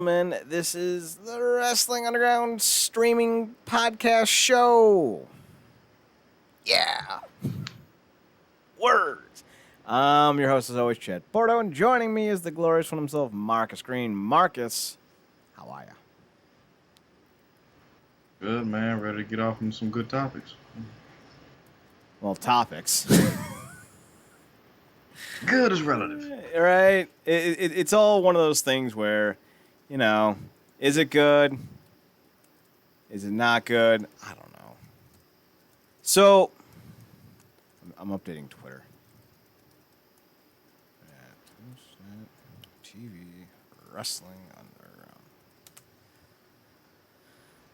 This is the Wrestling Underground streaming podcast show. Yeah. Words. Your host, as always, Chad Bordeaux, and joining me is the glorious one himself, Marcus Green. Marcus, how are ya? Good, man. Ready to get off on some good topics. Well, topics. Good is relative. Right? It's all one of those things where, is it good? Is it not good? I don't know. So, I'm updating Twitter. TV Wrestling Underground.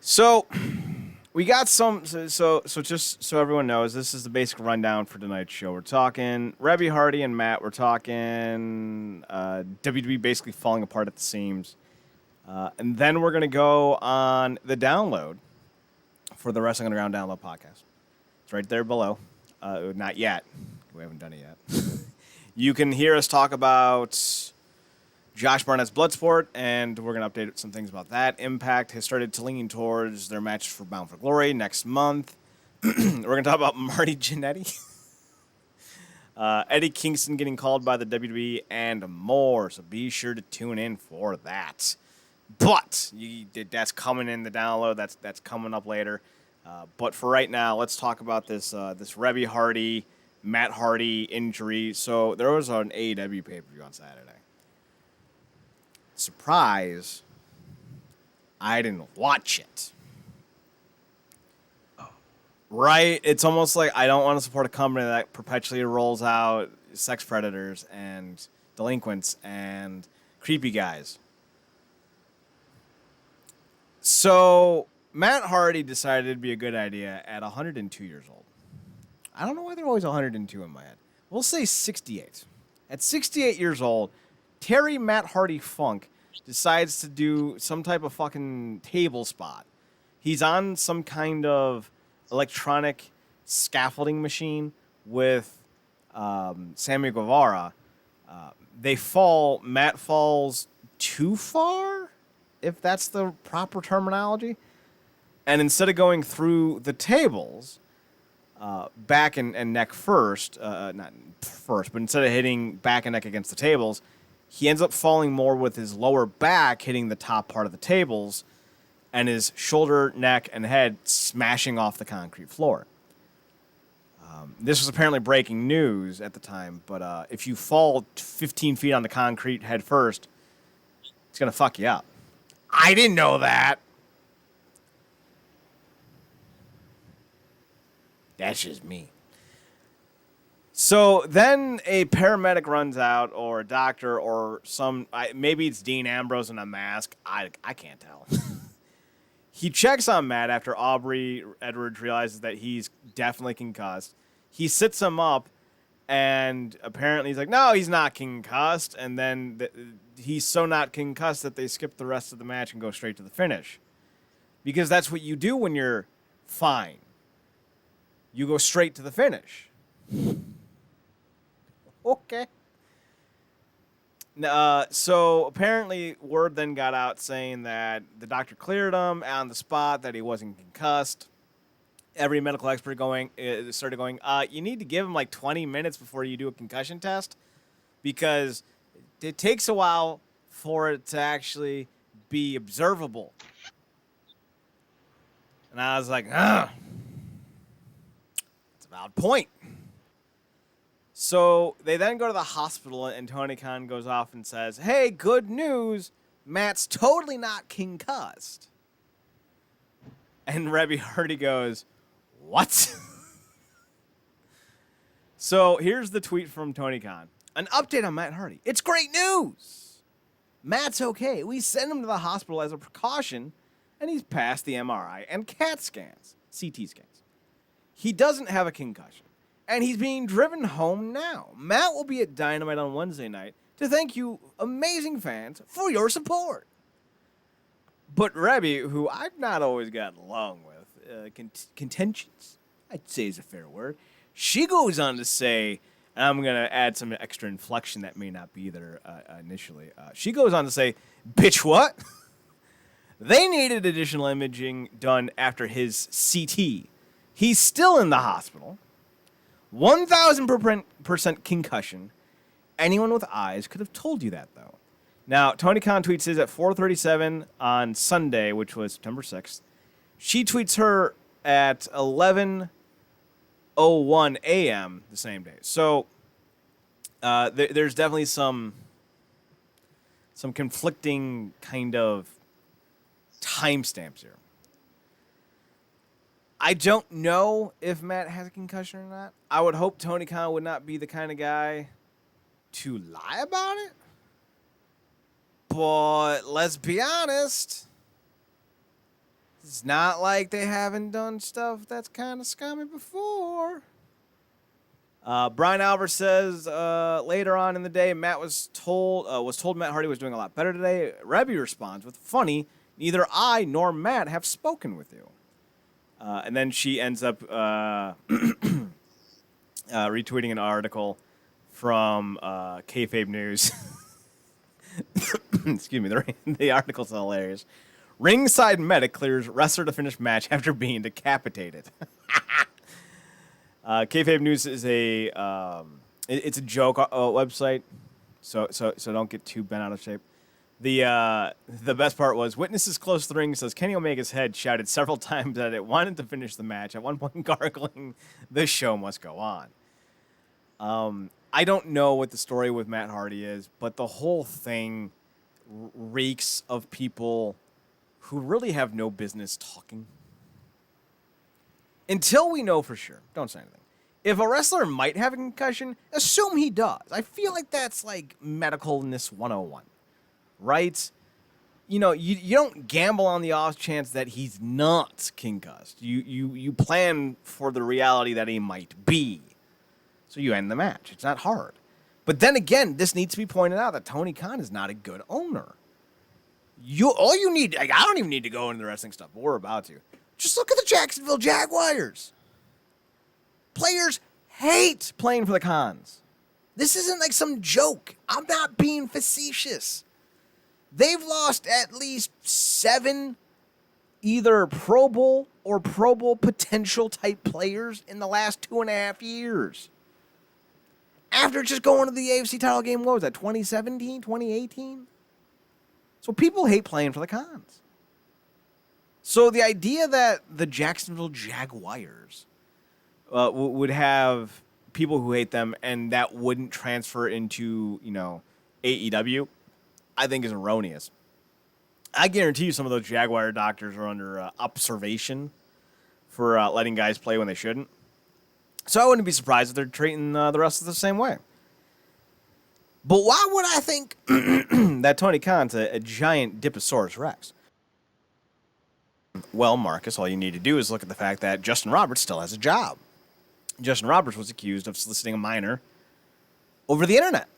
So, we got some. So just so everyone knows, this is the basic rundown for tonight's show. We're talking Reby, Hardy, and Matt. We're talking WWE basically falling apart at the seams. And then we're going to go on the download for the Wrestling Underground download podcast. It's right there below. Not yet. We haven't done it yet. You can hear us talk about Josh Barnett's Bloodsport, and we're going to update some things about that. Impact has started to lean towards their match for Bound for Glory next month. We're going to talk about Marty Jannetty, Eddie Kingston getting called by the WWE, and more. So be sure to tune in for that. But that's coming in the download. That's coming up later. But for right now, let's talk about this Reby Hardy, Matt Hardy injury. So there was an AEW pay-per-view on Saturday. Surprise, I didn't watch it. Right? It's almost like I don't want to support a company that perpetually rolls out sex predators and delinquents and creepy guys. So Matt Hardy decided it'd be a good idea at 102 years old. I don't know why they're always 102 in my head. We'll say 68. At 68 years old, Terry Matt Hardy Funk decides to do some type of fucking table spot. He's on some kind of electronic scaffolding machine with Sammy Guevara. They fall. Matt falls too far, if that's the proper terminology. And instead of going through the tables, back and neck first, not first, but instead of hitting back and neck against the tables, he ends up falling more with his lower back hitting the top part of the tables and his shoulder, neck, and head smashing off the concrete floor. This was apparently breaking news at the time, but if you fall 15 feet on the concrete head first, it's going to fuck you up. I didn't know that. That's just me. So then a paramedic runs out, or a doctor, or maybe it's Dean Ambrose in a mask. I can't tell. He checks on Matt after Aubrey Edwards realizes that he's definitely concussed. He sits him up, and apparently he's like, no, he's not concussed. And then he's so not concussed that they skip the rest of the match and go straight to the finish. Because that's what you do when you're fine. You go straight to the finish. Okay. So apparently word then got out saying that the doctor cleared him on the spot, that he wasn't concussed. Every medical expert started going, you need to give him like 20 minutes before you do a concussion test, because it takes a while for it to actually be observable. And I was like, it's a valid point. So they then go to the hospital, and Tony Khan goes off and says, hey, good news, Matt's totally not concussed. And Reby Hardy goes, what? So here's the tweet from Tony Khan. An update on Matt Hardy. It's great news. Matt's okay. We sent him to the hospital as a precaution, and he's passed the MRI and CT scans. He doesn't have a concussion. And he's being driven home now. Matt will be at Dynamite on Wednesday night to thank you, amazing fans, for your support. But Reby, who I've not always gotten along with, contentions, I'd say is a fair word, she goes on to say, And I'm going to add some extra inflection that may not be there initially. She goes on to say, bitch, what? They needed additional imaging done after his CT. He's still in the hospital. 1,000% concussion. Anyone with eyes could have told you that, though. Now, Tony Khan tweets his at 4:37 on Sunday, which was September 6th. She tweets her at 11:01 a.m. the same day. So there's definitely some conflicting kind of timestamps here. I don't know if Matt has a concussion or not. I would hope Tony Khan would not be the kind of guy to lie about it. But let's be honest. It's not like they haven't done stuff that's kind of scummy before. Brian Albert says later on in the day, Matt was told Matt Hardy was doing a lot better today. Reby responds with, funny, neither I nor Matt have spoken with you. And then she ends up retweeting an article from Kayfabe News. Excuse me, the article's hilarious. Ringside medic clears wrestler to finish match after being decapitated. Kayfabe News is it's a joke website, so don't get too bent out of shape. The best part was witnesses close to the ring says Kenny Omega's head shouted several times that it wanted to finish the match. At one point, gargling, "The show must go on." I don't know what the story with Matt Hardy is, but the whole thing reeks of people who really have no business talking. Until we know for sure, don't say anything. If a wrestler might have a concussion, assume he does. I feel like that's like medicalness 101, right? You know, you don't gamble on the off chance that he's not concussed. You plan for the reality that he might be. So you end the match. It's not hard. But then again, this needs to be pointed out that Tony Khan is not a good owner. All you need, I don't even need to go into the wrestling stuff, but we're about to. Just look at the Jacksonville Jaguars. Players hate playing for the Khans. This isn't like some joke. I'm not being facetious. They've lost at least 7 either Pro Bowl or Pro Bowl potential type players in the last 2.5 years. After just going to the AFC title game, what was that, 2017, 2018? So people hate playing for the Khans. So the idea that the Jacksonville Jaguars would have people who hate them and that wouldn't transfer into, AEW, I think is erroneous. I guarantee you some of those Jaguar doctors are under observation for letting guys play when they shouldn't. So I wouldn't be surprised if they're treating the rest of the same way. But why would I think that Tony Khan's a giant Diposaurus Rex? Well, Marcus, all you need to do is look at the fact that Justin Roberts still has a job. Justin Roberts was accused of soliciting a minor over the internet.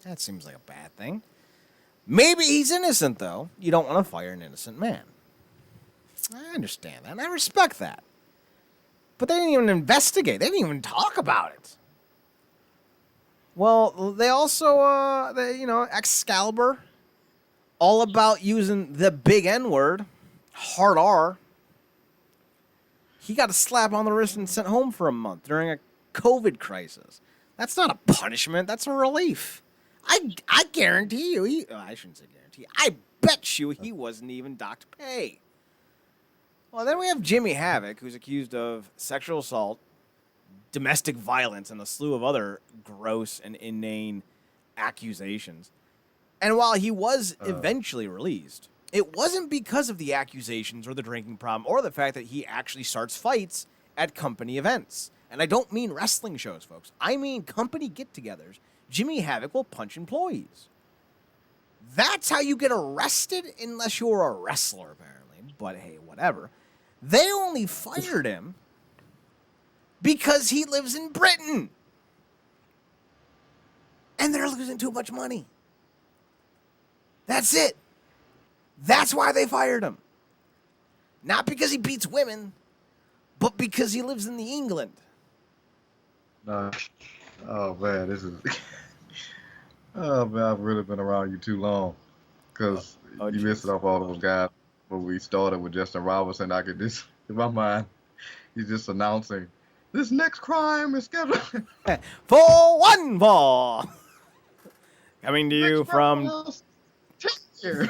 That seems like a bad thing. Maybe he's innocent, though. You don't want to fire an innocent man. I understand that, and I respect that. But they didn't even investigate. They didn't even talk about it. Well, they also, Excalibur, all about using the big N-word, hard R. He got a slap on the wrist and sent home for a month during a COVID crisis. That's not a punishment. That's a relief. I guarantee you, I shouldn't say guarantee. I bet you he wasn't even docked pay. Well, then we have Jimmy Havoc, who's accused of sexual assault, domestic violence, and a slew of other gross and inane accusations. And while he was eventually released, it wasn't because of the accusations or the drinking problem or the fact that he actually starts fights at company events. And I don't mean wrestling shows, folks. I mean company get-togethers. Jimmy Havoc will punch employees. That's how you get arrested unless you're a wrestler, apparently. But hey, whatever. They only fired him because he lives in Britain. And they're losing too much money. That's it. That's why they fired him. Not because he beats women, but because he lives in the England. Uh, oh man, this is. Oh man, I've really been around you too long, cause Oh, you missed jeez. off all those guys when we started with Justin Robinson. I could just in my mind, he's just announcing this next crime is scheduled. For one ball. Coming to Next you from criminal else 10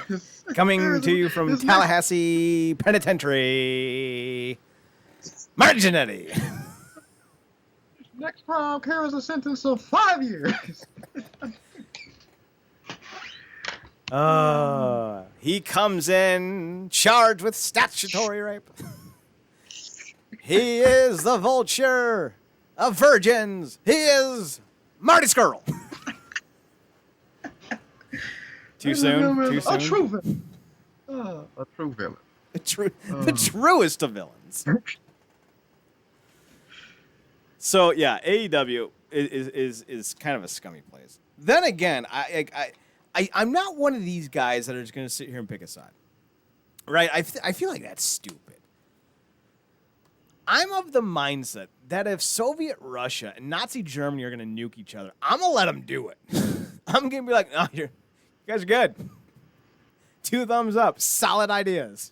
years. coming to you from This next Tallahassee Penitentiary. Mark Jannetty. next crime carries a sentence of 5 years. He comes in charged with statutory rape. He is the vulture of virgins. He is Marty Skrull. Too soon? Too A soon? true villain. A true villain. The truest of villains. So yeah, AEW is kind of a scummy place. Then again, I'm not one of these guys that are just going to sit here and pick a side. Right? I feel like that's stupid. I'm of the mindset that if Soviet Russia and Nazi Germany are going to nuke each other, I'm going to let them do it. I'm going to be like, no, you guys are good. 2 thumbs up. Solid ideas.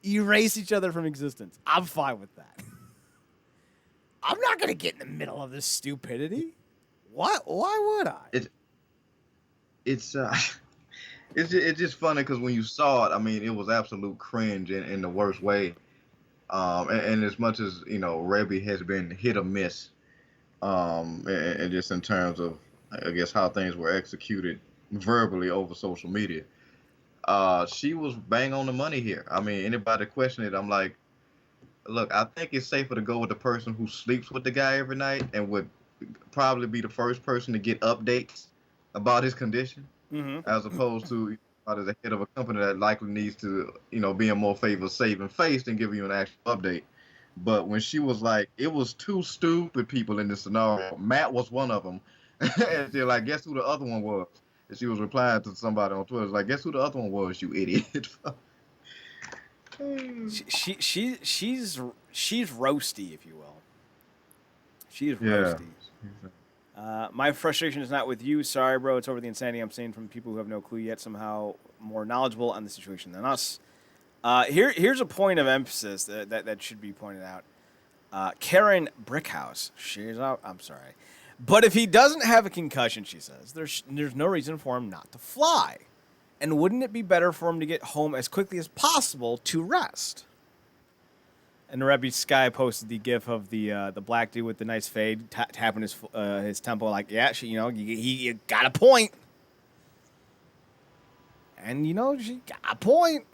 Erase each other from existence. I'm fine with that. I'm not going to get in the middle of this stupidity. What? Why would I? It's it's just funny because when you saw it, I mean, it was absolute cringe in the worst way. And as much as Reby has been hit or miss, and just in terms of, I guess, how things were executed verbally over social media, she was bang on the money here. I mean, anybody question it, I'm like, look, I think it's safer to go with the person who sleeps with the guy every night and would probably be the first person to get updates about his condition, as opposed to as the head of a company that likely needs to, be in more favor of saving face than giving you an actual update. But when she was like, it was 2 stupid people in this scenario. Matt was one of them. And they're like, guess who the other one was? And she was replying to somebody on Twitter, like, guess who the other one was, you idiot. She's roasty, if you will. She's Yeah. roasty. My frustration is not with you. Sorry, bro. It's over the insanity I'm seeing from people who have no clue yet, somehow more knowledgeable on the situation than us. Here's a point of emphasis that should be pointed out. Karen Brickhouse. She's out. I'm sorry. But if he doesn't have a concussion, she says, there's no reason for him not to fly. And wouldn't it be better for him to get home as quickly as possible to rest? And Reby Sky posted the gif of the black dude with the nice fade tapping his temple, like, yeah, he got a point. And she got a point.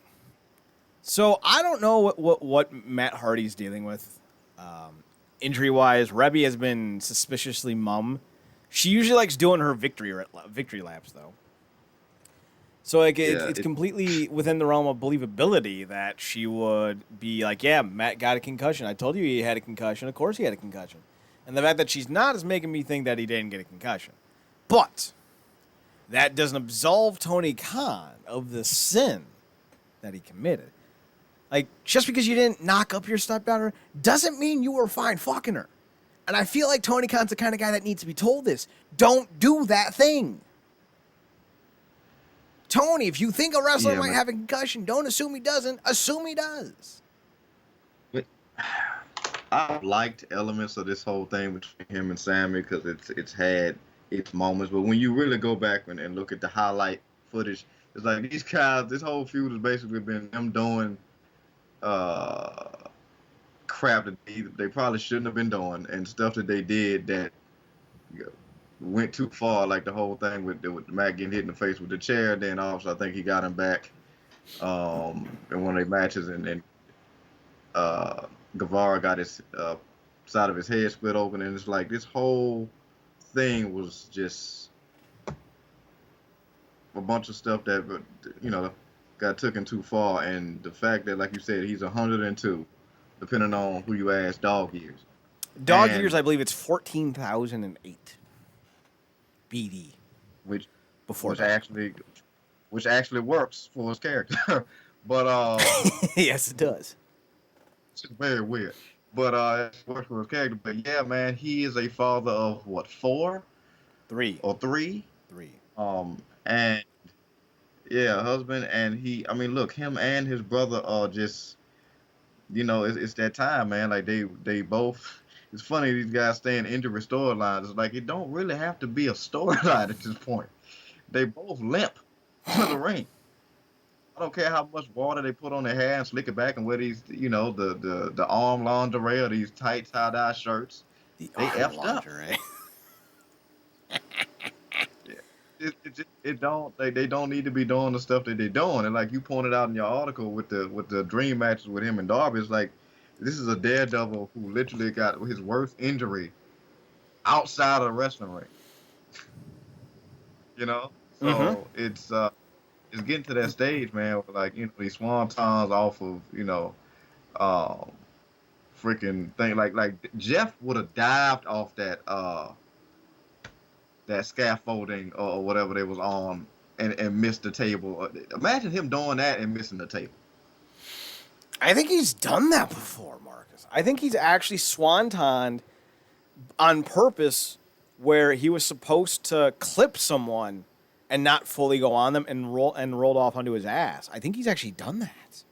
So I don't know what Matt Hardy's dealing with, injury wise. Reby has been suspiciously mum. She usually likes doing her victory laps though. So it's completely within the realm of believability that she would be like, yeah, Matt got a concussion. I told you he had a concussion. Of course he had a concussion. And the fact that she's not is making me think that he didn't get a concussion. But that doesn't absolve Tony Khan of the sin that he committed. Like, just because you didn't knock up your stepdaughter doesn't mean you were fine fucking her. And I feel like Tony Khan's the kind of guy that needs to be told this. Don't do that thing. Tony, if you think a wrestler might have a concussion, don't assume he doesn't. Assume he does. But I liked elements of this whole thing between him and Sammy because it's had its moments. But when you really go back and look at the highlight footage, it's like these guys, this whole feud has basically been them doing crap that they probably shouldn't have been doing and stuff that they did that went too far, like the whole thing with Matt getting hit in the face with the chair. Then also, I think he got him back in one of their matches, and Guevara got his side of his head split open, and it's like this whole thing was just a bunch of stuff that got taken too far, and the fact that, like you said, he's 102, depending on who you ask, dog years. Dog years, I believe it's 14,008. BD, which actually works for his character, but yes, it does. It's very weird. But it works for his character. But yeah, man, he is a father of what, four Three. or three? Three. And yeah, husband, and I mean, look, him and his brother are just, it's that time, man. Like they both. It's funny these guys stay in injury storylines. It's like it don't really have to be a storyline at this point. They both limp to the ring. I don't care how much water they put on their hair and slick it back and wear these, the arm lingerie or these tight tie dye shirts. The They arm effed up. lingerie. Yeah. It don't they don't need to be doing the stuff that they're doing. And like you pointed out in your article with the dream matches with him and Darby, it's like this is a daredevil who literally got his worst injury outside of the wrestling ring. You know, Mm-hmm. so it's getting to that stage, man. Where like these swantons off of um freaking thing. Like Jeff would have dived off that scaffolding or whatever they was on and missed the table. Imagine him doing that and missing the table. I think he's done that before, Marcus. I think he's actually swantoned on purpose where he was supposed to clip someone and not fully go on them and rolled off onto his ass. I think he's actually done that.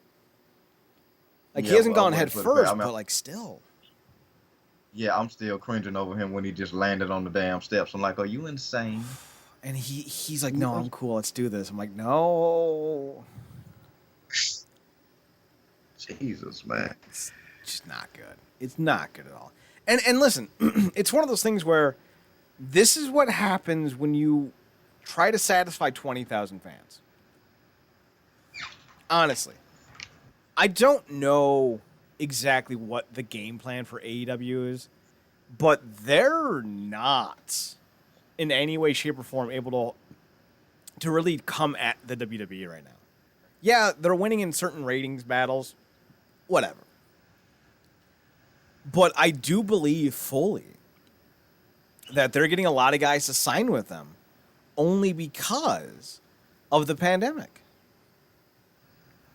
Like he Yeah, hasn't but gone I'm head waiting for the fact. first, I mean, but like still. yeah, I'm still cringing over him when he just landed on the damn steps. I'm like, are you insane? And he's like, no, I'm cool. Let's do this. I'm like, no. Jesus, man. It's just not good. It's not good at all. And listen, it's one of those things where this is what happens when you try to satisfy 20,000 fans. Honestly, I don't know exactly what the game plan for AEW is, but they're not in any way, shape, or form able to really come at the WWE right now. Yeah, they're winning in certain ratings battles, whatever. But I do believe fully that they're getting a lot of guys to sign with them only because of the pandemic.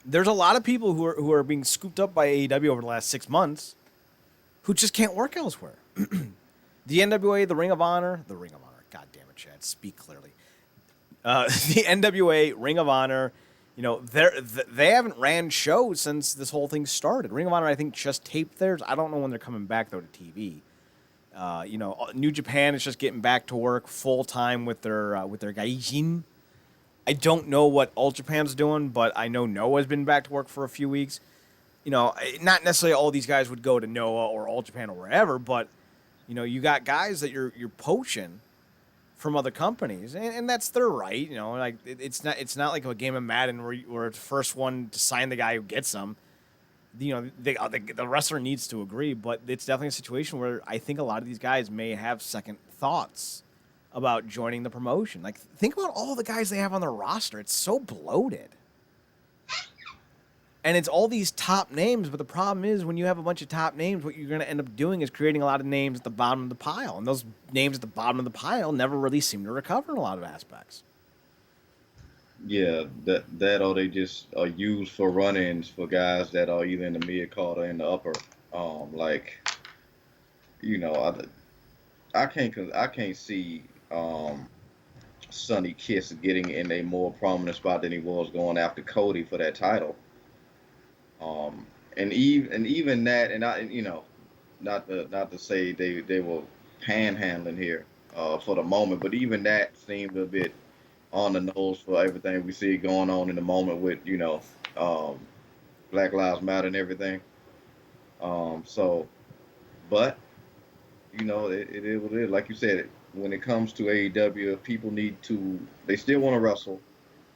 There's a lot of people who are being scooped up by AEW over the last 6 months who just can't work elsewhere. The NWA, the Ring of Honor, God damn it, Chad, speak clearly. The NWA, Ring of Honor, they haven't ran shows since this whole thing started. Ring of Honor, I think, just taped theirs. I don't know when they're coming back though to TV. New Japan is just getting back to work full time with their gaijin. I don't know what All Japan's doing, but I know Noah's been back to work for a few weeks. Not necessarily all these guys would go to Noah or All Japan or wherever, but you got guys that you're poaching from other companies, and that's their right. Like it's not like a game of Madden where it's the first one to sign the guy who gets them. The wrestler needs to agree, but it's definitely a situation where I think a lot of these guys may have second thoughts about joining the promotion. Like, think about all the guys they have on their roster. It's so bloated. And it's all these top names, but the problem is when you have a bunch of top names, what you're going to end up doing is creating a lot of names at the bottom of the pile. And those names at the bottom of the pile never really seem to recover in a lot of aspects. Yeah, that or they just are used for run-ins for guys that are either in the mid card or in the upper. Like you know, I can't see Sonny Kiss getting in a more prominent spot than he was going after Cody for that title. And even that, and not to say they were panhandling here for the moment, but even that seemed a bit on the nose for everything we see going on in the moment with um, Black Lives Matter and everything. So, but it is what it is. Like you said, when it comes to AEW, people they still want to wrestle.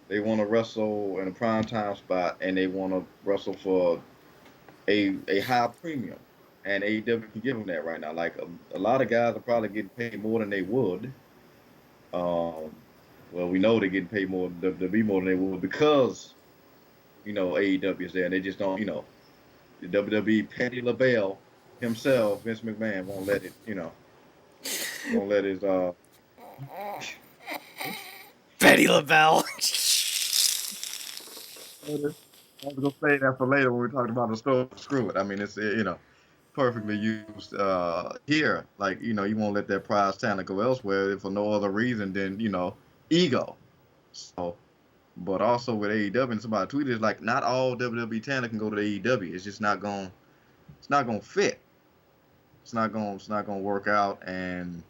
They want to wrestle in a prime time spot, and they want to wrestle for a high premium. And AEW can give them that right now. Like a lot of guys are probably getting paid more than they would. Um, well, we know they're getting paid more than WWE more than they would because AEW is there, and they just don't. The WWE Petty LaBelle himself, Vince McMahon, won't let it. Won't let his Betty LaBelle. I was gonna say that for later when we talked about the story. Screw it. I mean, it's perfectly used here. Like you won't let that prize talent go elsewhere for no other reason than ego. So, but also with AEW, and somebody tweeted it's like not all WWE talent can go to the AEW. It's just not going. It's not gonna fit. It's not gonna work out. And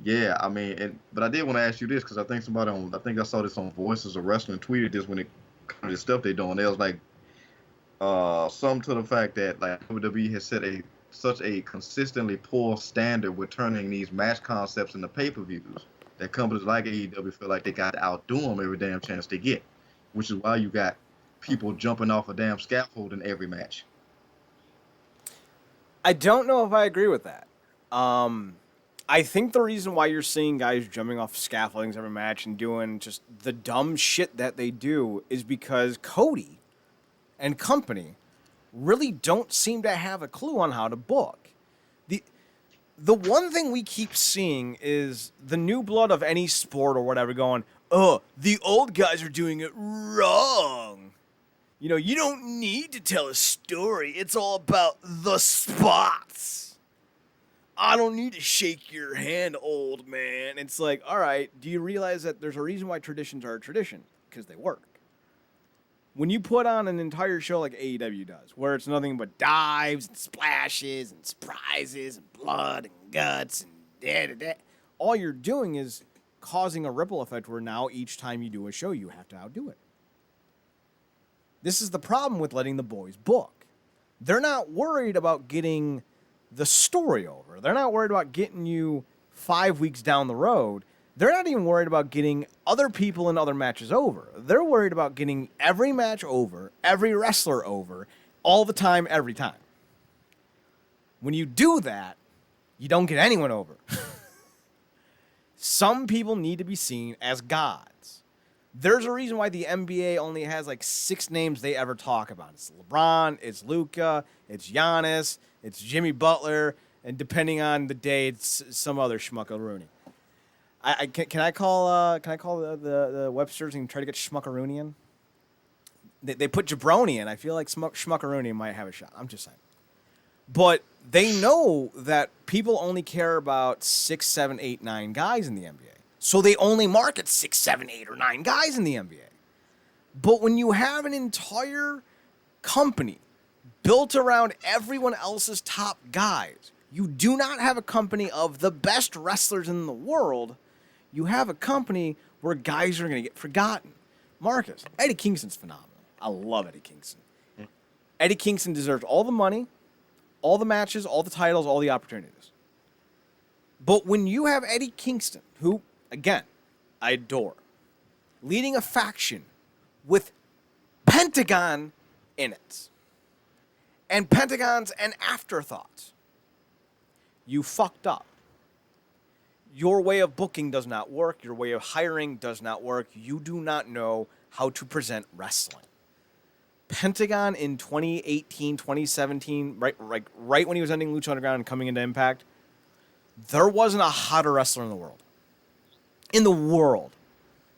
yeah, I mean, but I did want to ask you this because I think I saw this on Voices of Wrestling tweeted this when it comes to the stuff they doing. They was like some to the fact that like WWE has set a such a consistently poor standard with turning these match concepts into pay-per-views that companies like AEW feel like they got to outdo them every damn chance they get, which is why you got people jumping off a damn scaffold in every match. I don't know if I agree with that. Um, I think the reason why you're seeing guys jumping off scaffoldings every match and doing just the dumb shit that they do is because Cody and company really don't seem to have a clue on how to book. The the one thing we keep seeing is the new blood of any sport or whatever going, "Oh, the old guys are doing it wrong." You don't need to tell a story. It's all about the spots. I don't need to shake your hand, old man. It's like, all right, do you realize that there's a reason why traditions are a tradition? Because they work. When you put on an entire show like AEW does, where it's nothing but dives and splashes and surprises and blood and guts and da-da-da, all you're doing is causing a ripple effect where now each time you do a show, you have to outdo it. This is the problem with letting the boys book. They're not worried about getting the story over. They're not worried about getting you 5 weeks down the road. They're not even worried about getting other people in other matches over. They're worried about getting every match over, every wrestler over, all the time, every time. When you do that, you don't get anyone over. Some people need to be seen as gods. There's a reason why the NBA only has like 6 names they ever talk about. It's LeBron, it's Luka, it's Giannis, it's Jimmy Butler, and depending on the day, it's some other schmuckaroonie. Can I call the Websters and try to get schmuckaroonian? They put jabroni in. I feel like schmuckaroonian might have a shot. I'm just saying. But they know that people only care about 6, 7, 8, 9 guys in the NBA. So they only market 6, 7, 8, or 9 guys in the NBA. But when you have an entire company built around everyone else's top guys, you do not have a company of the best wrestlers in the world. You have a company where guys are going to get forgotten. Marcus, Eddie Kingston's phenomenal. I love Eddie Kingston. Eddie Kingston deserves all the money, all the matches, all the titles, all the opportunities. But when you have Eddie Kingston, who, again, I adore, leading a faction with Pentagon in it, and Pentagon's an afterthought, you fucked up. Your way of booking does not work. Your way of hiring does not work. You do not know how to present wrestling. Pentagon in 2018, 2017, right when he was ending Lucha Underground and coming into Impact, there wasn't a hotter wrestler in the world.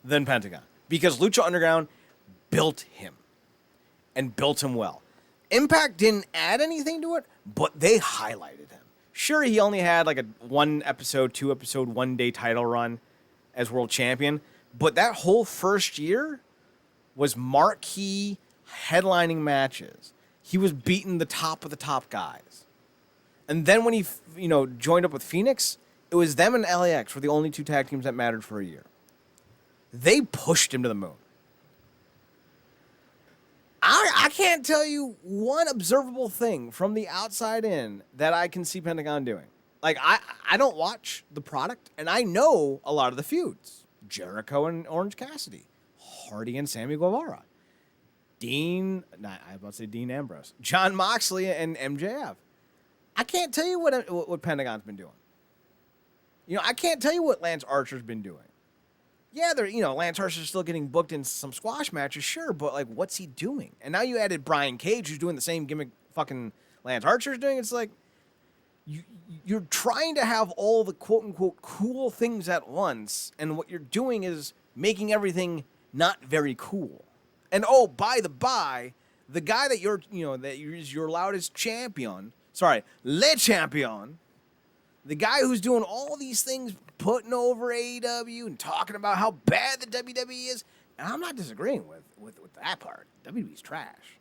Than Pentagon. Because Lucha Underground built him. And built him well. Impact didn't add anything to it, but they highlighted him. Sure, he only had like a 1 episode, 2 episode, 1 day title run as world champion, but that whole first year was marquee headlining matches. He was beating the top of the top guys. And then when he, joined up with Phoenix, it was them and LAX were the only 2 tag teams that mattered for a year. They pushed him to the moon. I can't tell you one observable thing from the outside in that I can see Pentagon doing. Like, I don't watch the product, and I know a lot of the feuds. Jericho and Orange Cassidy. Hardy and Sammy Guevara. Dean Ambrose. John Moxley and MJF. I can't tell you what Pentagon's been doing. I can't tell you what Lance Archer's been doing. Yeah, Lance Archer's still getting booked in some squash matches, sure, but, like, what's he doing? And now you added Brian Cage, who's doing the same gimmick fucking Lance Archer's doing. It's like, you're trying to have all the quote-unquote cool things at once, and what you're doing is making everything not very cool. And, oh, by the by, The guy that is your loudest champion, sorry, le champion, the guy who's doing all these things, putting over AEW and talking about how bad the WWE is, and I'm not disagreeing with that part. WWE's trash.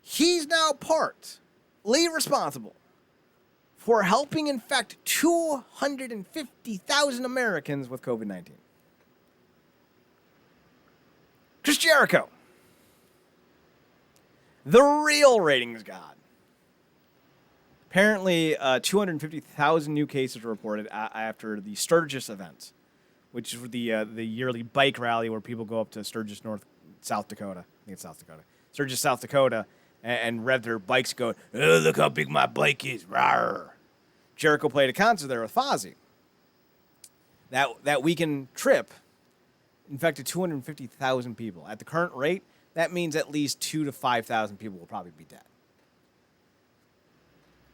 He's now partly responsible for helping infect 250,000 Americans with COVID-19. Chris Jericho, the real ratings god. Apparently, 250,000 new cases were reported after the Sturgis event, which is the yearly bike rally where people go up to Sturgis, South Dakota. I think it's South Dakota. Sturgis, South Dakota, and rev their bikes going, oh, look how big my bike is. Rawr. Jericho played a concert there with Fozzy. That weekend trip infected 250,000 people. At the current rate, that means at least 2,000 to 5,000 people will probably be dead.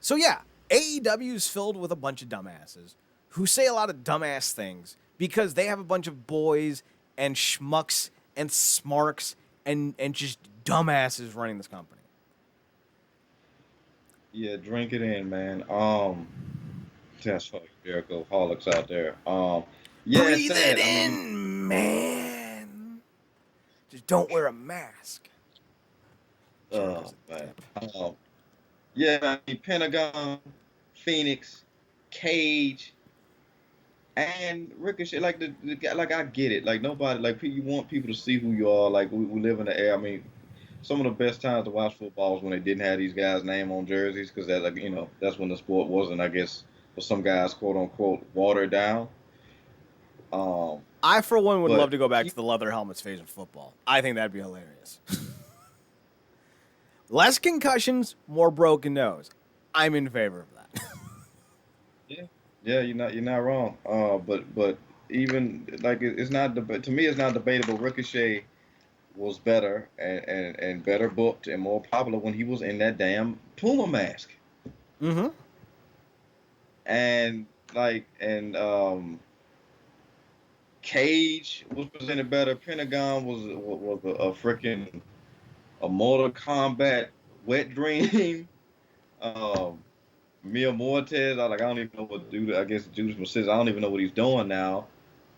So yeah, AEW is filled with a bunch of dumbasses who say a lot of dumbass things because they have a bunch of boys and schmucks and smarks and just dumbasses running this company. Yeah, drink it in, man. That's fucking Jericho holics out there. Yeah, it's Breathe sad. it I mean, in, man. Just don't wear a mask. man. Yeah, I mean, Pentagon, Phoenix, Cage, and Ricochet. Like the guy, like I get it. Like nobody, like you want people to see who you are. Like we live in the air. I mean, some of the best times to watch football is when they didn't have these guys' name on jerseys because that, like, that's when the sport wasn't, I guess, for some guys, quote unquote, watered down. I, for one, would But love to go back to the leather helmets phase of football. I think that'd be hilarious. Less concussions, more broken nose. I'm in favor of that. yeah, you're not wrong. But even like it's not to me, it's not debatable. Ricochet was better and better booked and more popular when he was in that damn Puma mask. Mm-hmm. And Cage was presented better. Pentagon was a freaking a Mortal Kombat wet dream. Um, Mia Mortez, I don't even know what dude. I guess Judas says I don't even know what he's doing now.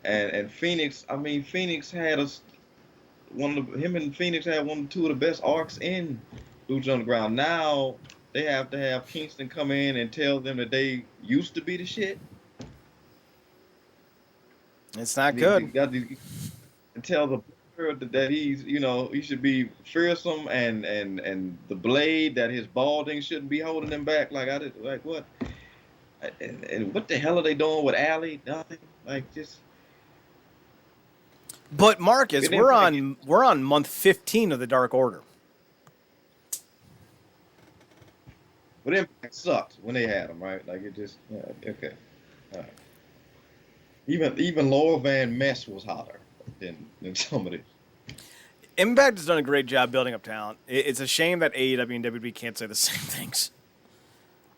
And Phoenix, I mean Phoenix had him and Phoenix had two of the best arcs in Lucha Underground. Now they have to have Kingston come in and tell them that they used to be the shit. It's not good. And tell the that he's he should be fearsome and the blade that his balding shouldn't be holding him back. Like what? And what the hell are they doing with Allie? Nothing. Like just. But Marcus, we're on month 15 of the Dark Order. But Impact sucked when they had him, right? Like it just okay. All right. Even Laura Van Ness was hotter than some of these. Impact has done a great job building up talent. It's a shame that AEW and WWE can't say the same things.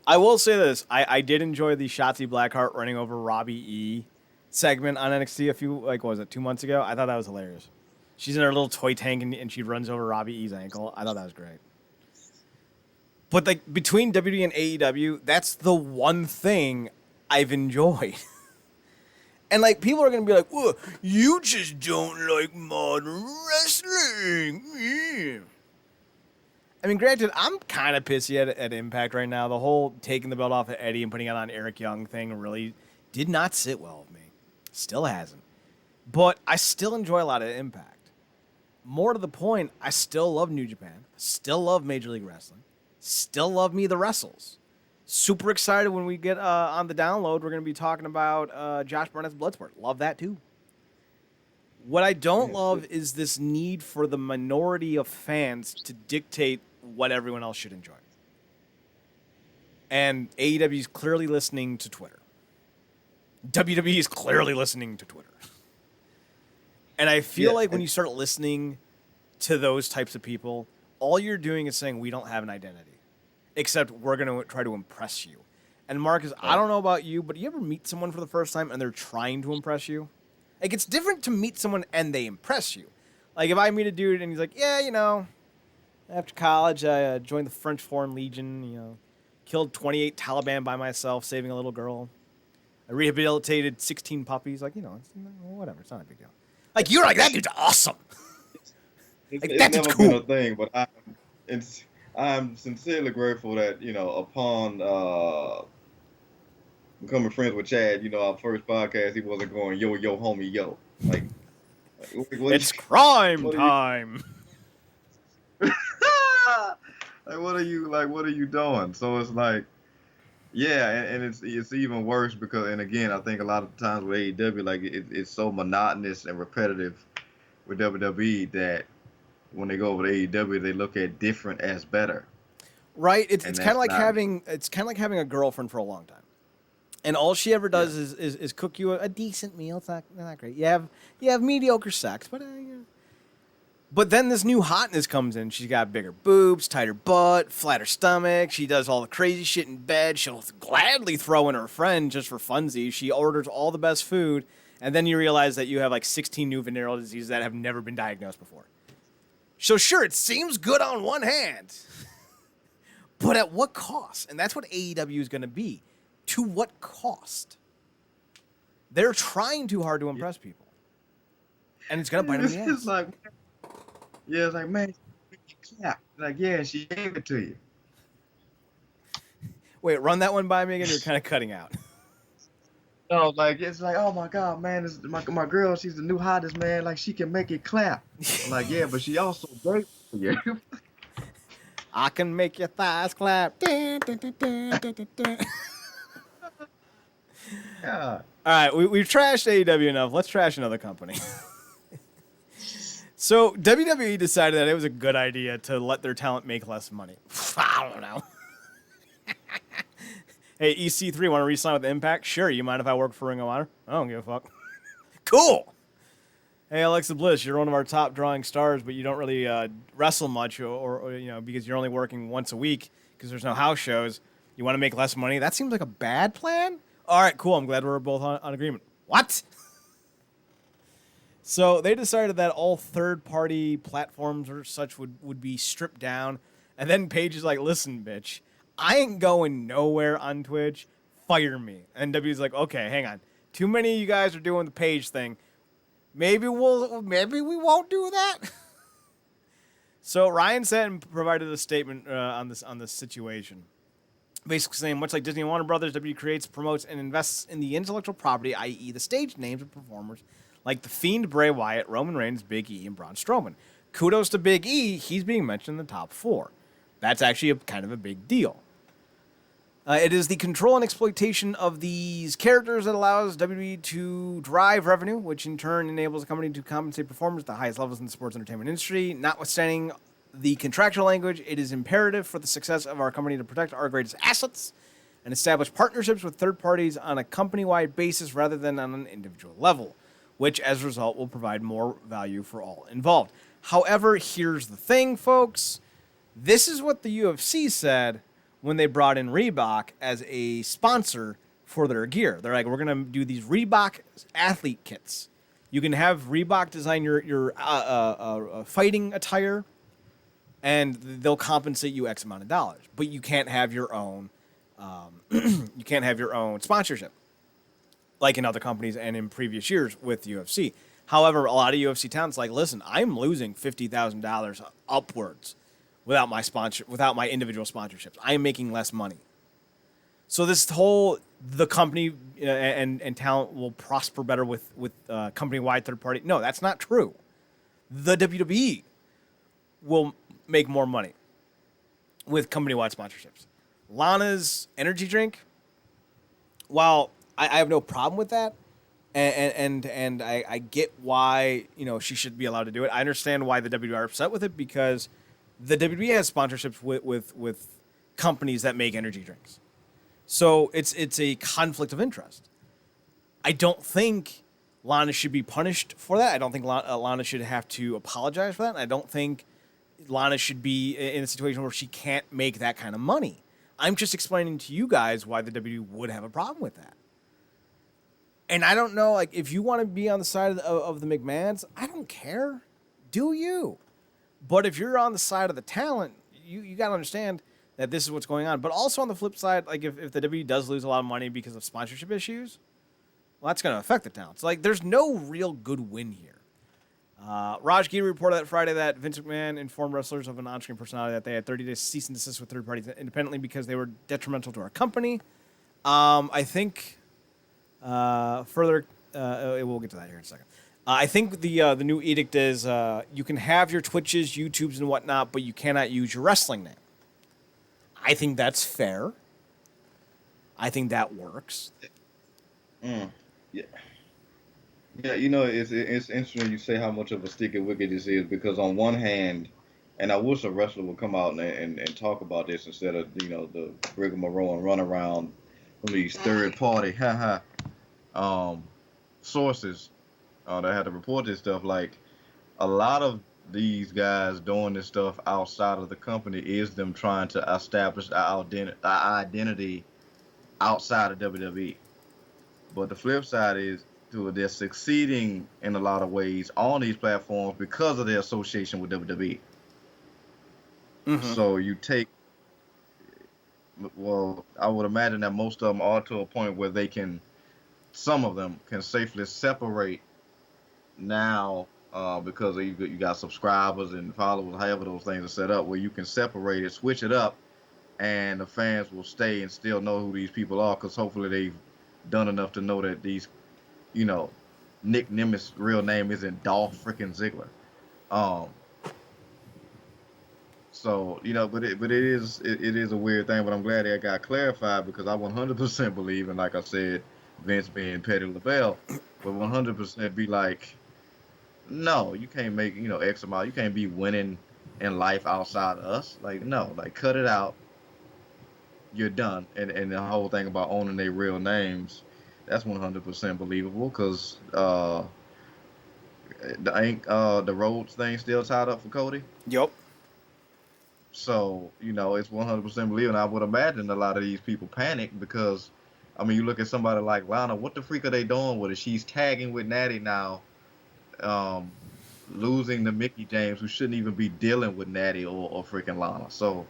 I will say this. I did enjoy the Shotzi Blackheart running over Robbie E segment on NXT 2 months ago? I thought that was hilarious. She's in her little toy tank and she runs over Robbie E's ankle. I thought that was great. But between WWE and AEW, that's the one thing I've enjoyed. And people are going to be like, well, you just don't like modern wrestling. Yeah. I mean, granted, I'm kind of pissy at Impact right now. The whole taking the belt off of Eddie and putting it on Eric Young thing really did not sit well with me. Still hasn't. But I still enjoy a lot of Impact. More to the point, I still love New Japan. Still love Major League Wrestling. Still love me the wrestles. Super excited when we get on the download. We're going to be talking about Josh Barnett's Bloodsport. Love that too. What I don't love is this need for the minority of fans to dictate what everyone else should enjoy. And AEW is clearly listening to Twitter. WWE is clearly listening to Twitter. And I feel like when you start listening to those types of people, all you're doing is saying we don't have an identity. Except we're going to try to impress you. And Marcus, I don't know about you, but you ever meet someone for the first time and they're trying to impress you? It's different to meet someone and they impress you. If I meet a dude and he's like, yeah, After college, I joined the French Foreign Legion. Killed 28 Taliban by myself, saving a little girl. I rehabilitated 16 puppies. Like, it's, whatever. It's not a big deal. Like, you're like, that dude's awesome. Like, It's that dude's never been cool. a thing, but it's I'm sincerely grateful that upon becoming friends with Chad, our first podcast, he wasn't going yo yo homie yo like It's crime what are you time. what are you doing? So it's like yeah, and it's even worse because and again I think a lot of times with AEW like it's so monotonous and repetitive with WWE that when they go over to AEW they look at different as better, Right? It's and it's kind of that's like not having a girlfriend for a long time. And all she ever yeah. does is cook you a decent meal. It's not great. You have mediocre sex, but But then this new hotness comes in. She's got bigger boobs, tighter butt, flatter stomach. She does all the crazy shit in bed. She'll gladly throw in her friend just for funsies. She orders all the best food. And then you realize that you have like 16 new venereal diseases that have never been diagnosed before. So sure, it seems good on one hand, but at what cost? And that's what AEW is going to be. To what cost? They're trying too hard to impress people. And it's going to bite them in the It's ass. like yeah, it's like man, clap. Like yeah, she gave it to you. Wait, run that one by me again. You're kind of cutting out. No, like it's like oh my god, man, this my girl, she's the new hottest man. Like she can make it clap. I'm like yeah, but she also gave it to you. I can make your thighs clap. Dun, dun, dun, dun, dun, dun, dun. Yeah. All right, we've trashed AEW enough. Let's trash another company. So WWE decided that it was a good idea to let their talent make less money. I don't know. Hey, EC3, want to re-sign with Impact? Sure. You mind if I work for Ring of Honor? I don't give a fuck. Cool. Hey, Alexa Bliss, you're one of our top drawing stars, but you don't really wrestle much, or because you're only working once a week because there's no house shows. You want to make less money? That seems like a bad plan. All right, cool. I'm glad we're both on agreement. What? So they decided that all third-party platforms or such would be stripped down, and then Paige is like, "Listen, bitch, I ain't going nowhere on Twitch. Fire me." And W's like, "Okay, hang on. Too many of you guys are doing the Paige thing. Maybe we won't do that." So Ryan sat and provided a statement on this situation, basically saying, much like Disney and Warner Brothers, WWE creates, promotes, and invests in the intellectual property, i.e., the stage names of performers like The Fiend, Bray Wyatt, Roman Reigns, Big E, and Braun Strowman. Kudos to Big E, he's being mentioned in the top 4. That's actually kind of a big deal. It is the control and exploitation of these characters that allows WWE to drive revenue, which in turn enables the company to compensate performers at the highest levels in the sports entertainment industry. Notwithstanding the contractual language, it is imperative for the success of our company to protect our greatest assets and establish partnerships with third parties on a company-wide basis rather than on an individual level, which as a result will provide more value for all involved. However, here's the thing, folks. This is what the UFC said when they brought in Reebok as a sponsor for their gear. They're like, we're going to do these Reebok athlete kits. You can have Reebok design your fighting attire, and they'll compensate you X amount of dollars. But you can't have your own you can't have your own sponsorship, like in other companies and in previous years with UFC. However, a lot of UFC talents like, listen, I'm losing $50,000 upwards without my individual sponsorships. I am making less money. So this whole the company and talent will prosper better with company-wide third party. No, that's not true. The WWE will make more money with company-wide sponsorships. Lana's energy drink, while I have no problem with that, and I get why she should be allowed to do it. I understand why the WWE are upset with it because the WWE has sponsorships with companies that make energy drinks. So it's a conflict of interest. I don't think Lana should be punished for that. I don't think Lana should have to apologize for that. And I don't think Lana should be in a situation where she can't make that kind of money. I'm just explaining to you guys why the WWE would have a problem with that. And I don't know, like, if you want to be on the side of the McMahons, I don't care. Do you? But if you're on the side of the talent, you got to understand that this is what's going on. But also on the flip side, like if the WWE does lose a lot of money because of sponsorship issues, well, that's going to affect the talent. So, like, there's no real good win here. Raj Giri reported that Friday that Vince McMahon informed wrestlers of an on-screen personality that they had 30 days cease and desist with third parties independently because they were detrimental to our company. I think further, we'll get to that here in a second. I think the new edict is you can have your Twitches, YouTubes, and whatnot, but you cannot use your wrestling name. I think that's fair. I think that works. Yeah. Yeah, you know, it's interesting you say how much of a sticky wicket this is because on one hand, and I wish a wrestler would come out and talk about this instead of, you know, the rigmarole and run around from these third party um, sources that had to report this stuff. Like, a lot of these guys doing this stuff outside of the company is them trying to establish our identity outside of WWE. But the flip side is they're succeeding in a lot of ways on these platforms because of their association with WWE. Mm-hmm. So you take, well, I would imagine that most of them are to a point where some of them can safely separate now because you got subscribers and followers, however those things are set up, where you can separate it, switch it up, and the fans will stay and still know who these people are because hopefully they've done enough to know that these, you know, Nick Nemeth's real name isn't Dolph freaking Ziggler. So, you know, but it is a weird thing, but I'm glad that got clarified because I 100% believe, and like I said, Vince being Petty LaBelle would 100% be like, no, you can't make, you know, X amount. You can't be winning in life outside of us. Like, no, like cut it out. You're done. And the whole thing about owning their real names, that's 100% believable because the Rhodes thing still tied up for Cody. Yep. So, you know, it's 100% believable. I would imagine a lot of these people panic because, I mean, you look at somebody like Lana, what the freak are they doing with her? She's tagging with Natty now, losing to Mickey James, who shouldn't even be dealing with Natty or freaking Lana. So,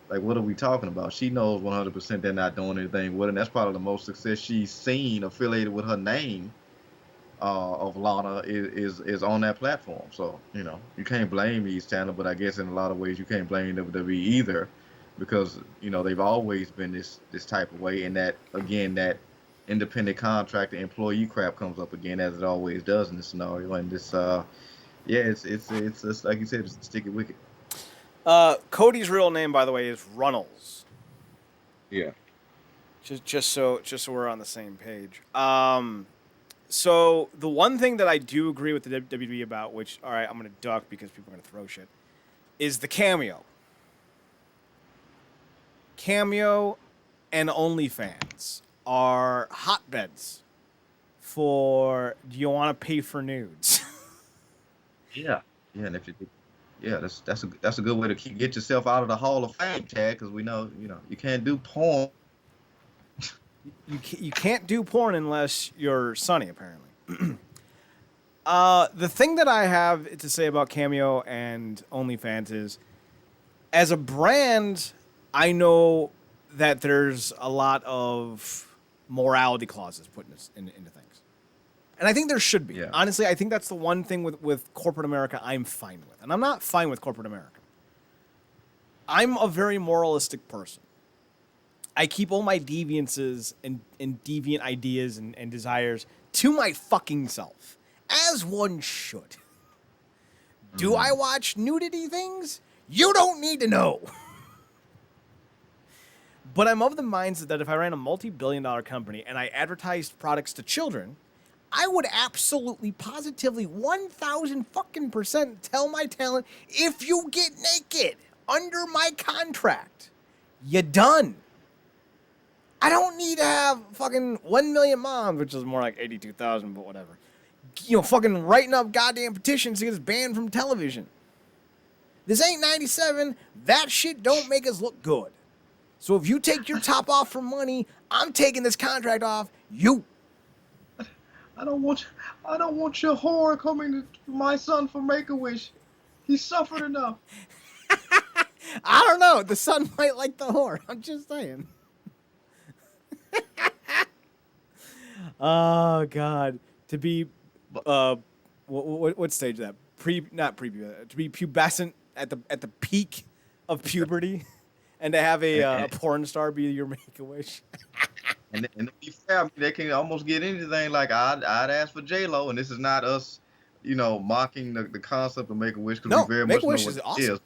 like, what are we talking about? She knows 100% they're not doing anything with it. And that's probably the most success she's seen affiliated with her name of Lana is on that platform. So, you know, you can't blame East Tanner, but I guess in a lot of ways you can't blame WWE either because, you know, they've always been this type of way. And that, again, that independent contractor employee crap comes up again, as it always does in this scenario. And this, it's like you said, it's a sticky wicket. Cody's real name, by the way, is Runnels. Yeah. Just so we're on the same page. So the one thing that I do agree with the WWE about, which, all right, I'm going to duck because people are going to throw shit, is the Cameo. Cameo and OnlyFans are hotbeds for, do you want to pay for nudes? Yeah. Yeah, and if you that's a good way to get yourself out of the Hall of Fame tag because we know, you know, you can't do porn. You can't do porn unless you're Sonny, apparently. The thing that I have to say about Cameo and OnlyFans is, as a brand, I know that there's a lot of morality clauses put into things. And I think there should be. Yeah. Honestly, I think that's the one thing with corporate America I'm fine with. And I'm not fine with corporate America. I'm a very moralistic person. I keep all my deviances and deviant ideas and desires to my fucking self, as one should. Do I watch nudity things? You don't need to know. But I'm of the mindset that if I ran a multi-billion-dollar company and I advertised products to children, I would absolutely, positively, 1,000 fucking % tell my talent, if you get naked under my contract, you're done. I don't need to have fucking 1 million moms, which is more like 82,000, but whatever. You know, fucking writing up goddamn petitions to get us banned from television. This ain't 97. That shit don't make us look good. So if you take your top off for money, I'm taking this contract off you. I don't want your whore coming to my son for Make-A-Wish. He suffered enough. I don't know. The son might like the whore. I'm just saying. Oh God, to be, But what stage is that? Not to be pubescent at the peak of puberty, and to have and, a porn star be your make a wish. and to be fair, I mean, they can almost get anything. Like I'd ask for J Lo, and this is not us, mocking the concept of Make a Wish because we No, very make much a know wish what is it awesome. is.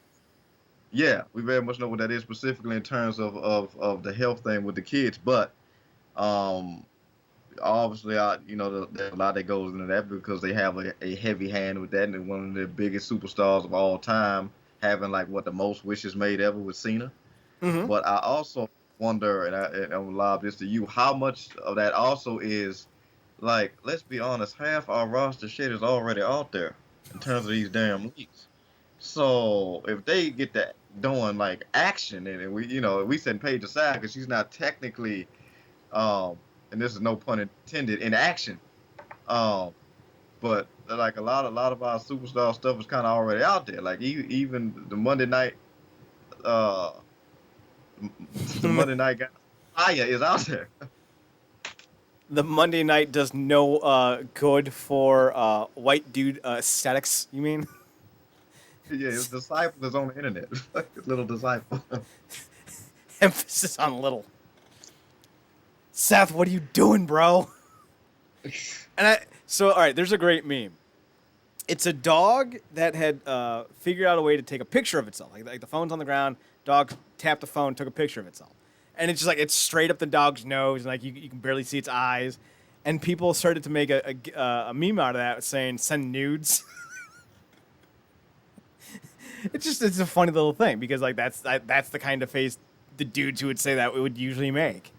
Yeah, we very much know what that is specifically in terms of the health thing with the kids. But um, obviously, there's a lot that goes into that because they have a heavy hand with that, and they're one of the biggest superstars of all time, having like what the most wishes made ever with Cena. Mm-hmm. But I also wonder, and I'm lob this to you, how much of that also is like, let's be honest, half our roster shit is already out there in terms of these damn leagues. So if they get that doing like action and we send Paige aside because she's not technically, um, and this is no pun intended, in action. Um, but like a lot of our superstar stuff is kind of already out there. Like even the Monday night, uh, the Monday night guy, Aya is out there. The Monday night does no good for white dude aesthetics. You mean? Yeah, his disciple is on the internet. His little disciple. Emphasis on little. Seth, what are you doing, bro? All right, there's a great meme. It's a dog that had figured out a way to take a picture of itself. Like the phone's on the ground, dog tapped the phone, took a picture of itself, and it's just like it's straight up the dog's nose, and like you can barely see its eyes. And people started to make a meme out of that, saying "send nudes." It's a funny little thing because like that's the kind of face the dudes who would say that would usually make.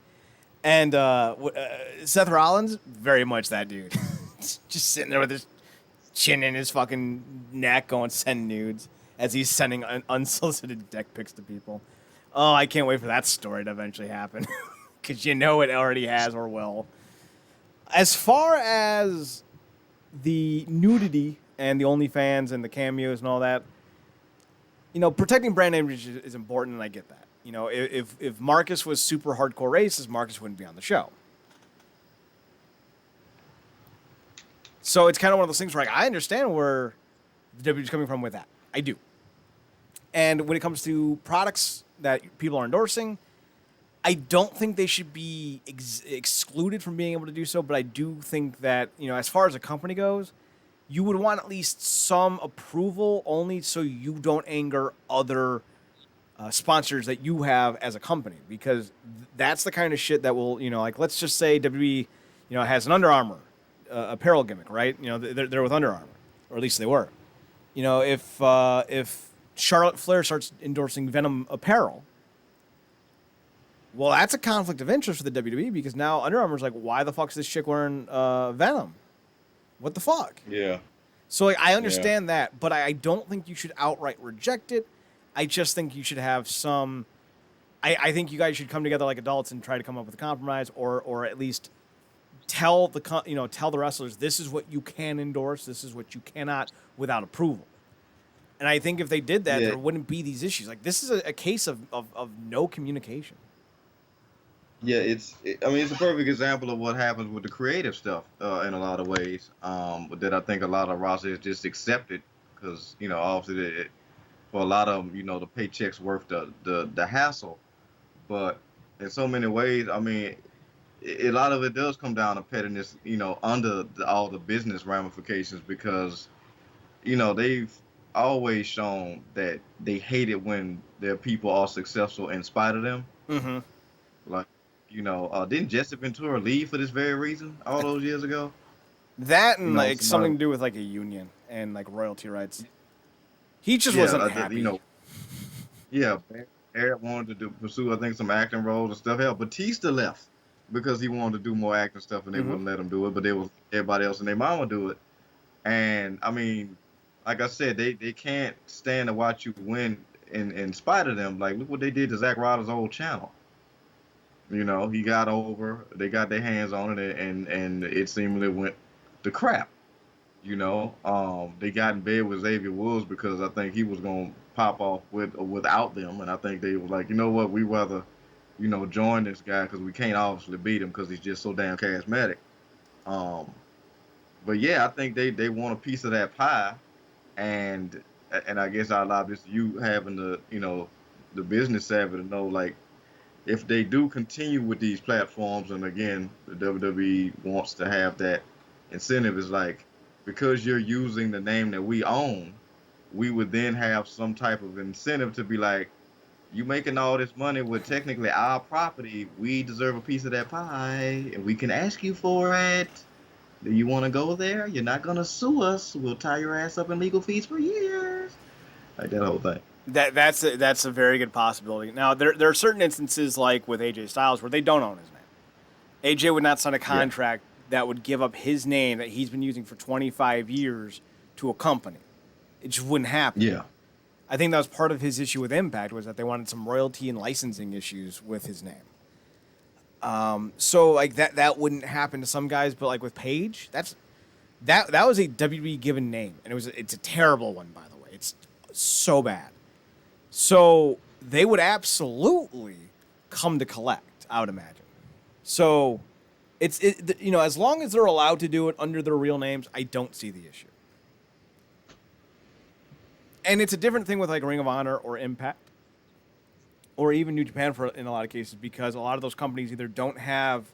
And Seth Rollins, very much that dude, just sitting there with his chin in his fucking neck, going send nudes as he's sending unsolicited dick pics to people. Oh, I can't wait for that story to eventually happen, because it already has or will. As far as the nudity and the OnlyFans and the cameos and all that, protecting brand image is important, and I get that. If Marcus was super hardcore racist, Marcus wouldn't be on the show. So it's kind of one of those things where I understand where the W is coming from with that. I do. And when it comes to products that people are endorsing, I don't think they should be excluded from being able to do so. But I do think that, as far as a company goes, you would want at least some approval, only so you don't anger other sponsors that you have as a company, because that's the kind of shit that will, like, let's just say WWE, has an Under Armour apparel gimmick, right? They're with Under Armour, or at least they were. If Charlotte Flair starts endorsing Venom apparel, well, that's a conflict of interest for the WWE, because now Under Armour's like, why the fuck's this chick wearing Venom? What the fuck? Yeah. So like, I Yeah. understand that, but I don't think you should outright reject it. I just think you should have some. I think you guys should come together like adults and try to come up with a compromise, or at least tell the wrestlers, this is what you can endorse, this is what you cannot without approval. And I think if they did that, Yeah. there wouldn't be these issues. Like, this is a case of no communication. Yeah, I mean, it's a perfect example of what happens with the creative stuff in a lot of ways. But that I think a lot of rosters just accepted because obviously for a lot of them, the paycheck's worth the hassle. But in so many ways, I mean, a lot of it does come down to pettiness, under all the business ramifications because they've always shown that they hate it when their people are successful in spite of them. Mm-hmm. Like, didn't Jesse Ventura leave for this very reason all those years ago? That and like Somebody, something to do with like a union and like royalty rights. He just yeah, wasn't happy. yeah, Eric wanted to pursue, I think, some acting roles and stuff. Hell, Batista left because he wanted to do more acting stuff and they Mm-hmm. wouldn't let him do it, but they was everybody else and their mama do it. And I mean, like I said, they can't stand to watch you win in spite of them. Like, look what they did to Zack Ryder's old channel. He got over, they got their hands on it, and it seemingly went to crap. They got in bed with Xavier Woods because I think he was gonna pop off with or without them, and I think they were like, you know what, we rather, join this guy because we can't obviously beat him because he's just so damn charismatic. Um, but yeah, I think they want a piece of that pie, and I guess a lot of this you having the business savvy to know like if they do continue with these platforms, and again, the WWE wants to have that incentive, is like because you're using the name that we own, we would then have some type of incentive to be like, you making all this money with technically our property, we deserve a piece of that pie, and we can ask you for it. Do you want to go there? You're not gonna sue us. We'll tie your ass up in legal fees for years. Like that whole thing. That's a very good possibility. Now there are certain instances like with AJ Styles where they don't own his name. AJ would not sign a Yeah. contract that would give up his name that he's been using for 25 years to a company. It just wouldn't happen. Yeah. I think that was part of his issue with Impact was that they wanted some royalty and licensing issues with his name. So like that wouldn't happen to some guys, but like with Paige, that was a WWE given name, and it's a terrible one, by the way. It's so bad. So they would absolutely come to collect, I would imagine. So as long as they're allowed to do it under their real names, I don't see the issue. And it's a different thing with like Ring of Honor or Impact or even New Japan in a lot of cases because a lot of those companies either don't have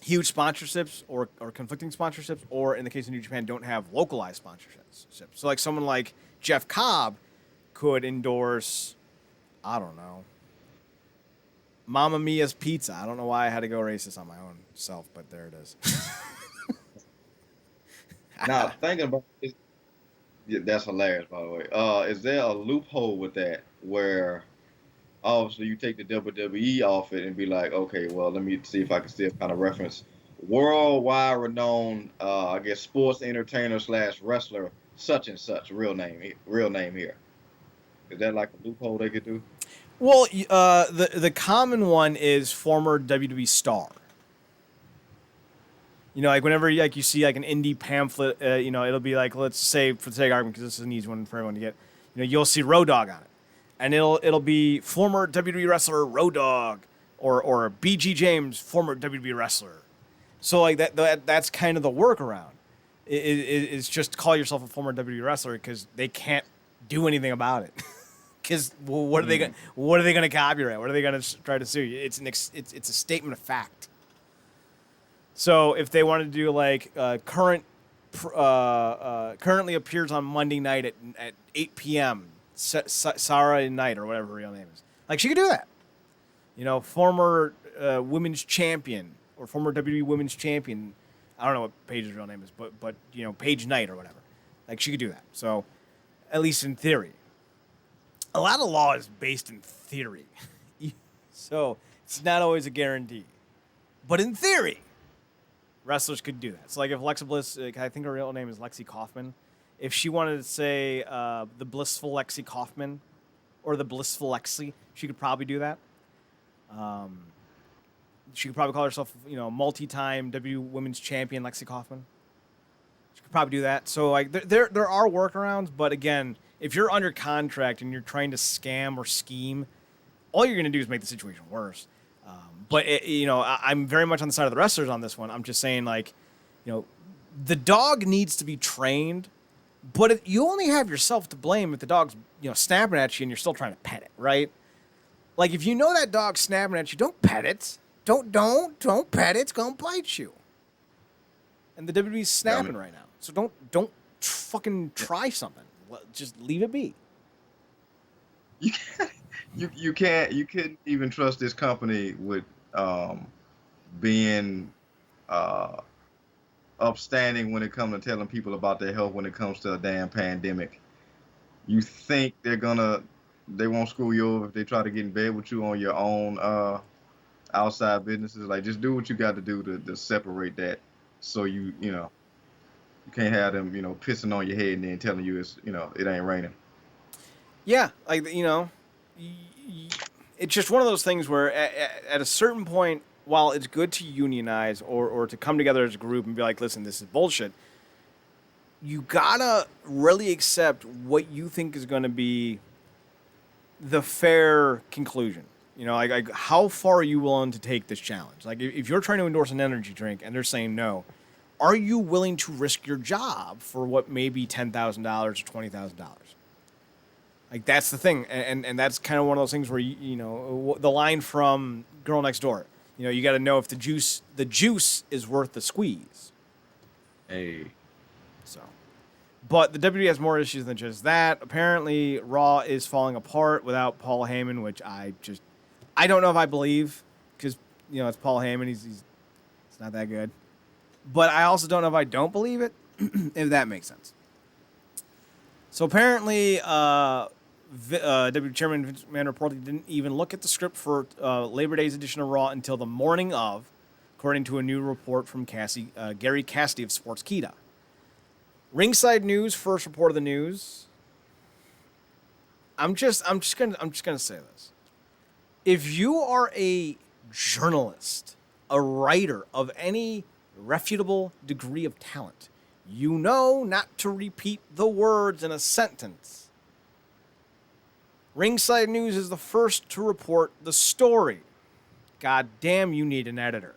huge sponsorships or conflicting sponsorships, or in the case of New Japan, don't have localized sponsorships. So like someone like Jeff Cobb could endorse, I don't know, Mamma Mia's Pizza. I don't know why I had to go racist on my own self, but there it is. Now thinking about this, yeah, that's hilarious, by the way. Is there a loophole with that where obviously you take the WWE off it and be like, okay, well, let me see if I can still kind of reference worldwide renowned, I guess, sports entertainer slash wrestler, such and such, real name here. Is that like a loophole they could do? Well, the common one is former WWE star. Like whenever you see like an indie pamphlet, it'll be like, let's say for the sake of argument, because this is an easy one for everyone to get, you'll see Road Dogg on it, and it'll be former WWE wrestler Road Dogg, or BG James, former WWE wrestler. So like that's kind of the workaround. Is just call yourself a former WWE wrestler because they can't do anything about it. Because what are they going? What are they going to copyright? What are they going to try to sue you? It's a statement of fact. So if they want to do like currently appears on Monday night at 8 p.m. Sarah Knight or whatever her real name is, like she could do that. Former women's champion or former WWE women's champion. I don't know what Paige's real name is, but Paige Knight or whatever. Like she could do that. So at least in theory, a lot of law is based in theory, so it's not always a guarantee. But in theory, wrestlers could do that. So like if Alexa Bliss, I think her real name is Lexi Kaufman, if she wanted to say the blissful Lexi Kaufman or the blissful Lexi, she could probably do that. She could probably call herself, multi-time W Women's Champion Lexi Kaufman. She could probably do that. So like there are workarounds, but again, if you're under contract and you're trying to scam or scheme, all you're going to do is make the situation worse. But I'm very much on the side of the wrestlers on this one. I'm just saying, like, the dog needs to be trained, but you only have yourself to blame if the dog's snapping at you and you're still trying to pet it, right? Like if you know that dog's snapping at you, don't pet it. Don't pet it. It's gonna bite you. And the WWE's snapping right now, so don't fucking try something. Just leave it be. You couldn't even trust this company with being upstanding when it comes to telling people about their health when it comes to a damn pandemic. You think they won't screw you over if they try to get in bed with you on your own outside businesses? Like just do what you got to do to separate that, so you can't have them pissing on your head and then telling you it ain't raining. Yeah, like it's just one of those things where at a certain point, while it's good to unionize or to come together as a group and be like, listen, this is bullshit, you gotta really accept what you think is going to be the fair conclusion. Like how far are you willing to take this challenge? Like, if you're trying to endorse an energy drink and they're saying no, are you willing to risk your job for what may be $10,000 or $20,000? Like, that's the thing, and that's kind of one of those things where the line from Girl Next Door. You got to know if the juice is worth the squeeze. Hey, So, but the WWE has more issues than just that. Apparently, Raw is falling apart without Paul Heyman, which I don't know if I believe, because it's Paul Heyman. He's not that good. But I also don't know if I don't believe it, if that makes sense. So apparently, WWE Chairman Vince McMahon reportedly didn't even look at the script for Labor Day's edition of Raw until the morning of, according to a new report from Gary Cassidy of Sportskeeda. Ringside News first reported the news. I'm just gonna say this. If you are a journalist, a writer of any reputable degree of talent, you know not to repeat the words in a sentence. Ringside News is the first to report the story. God damn, you need an editor.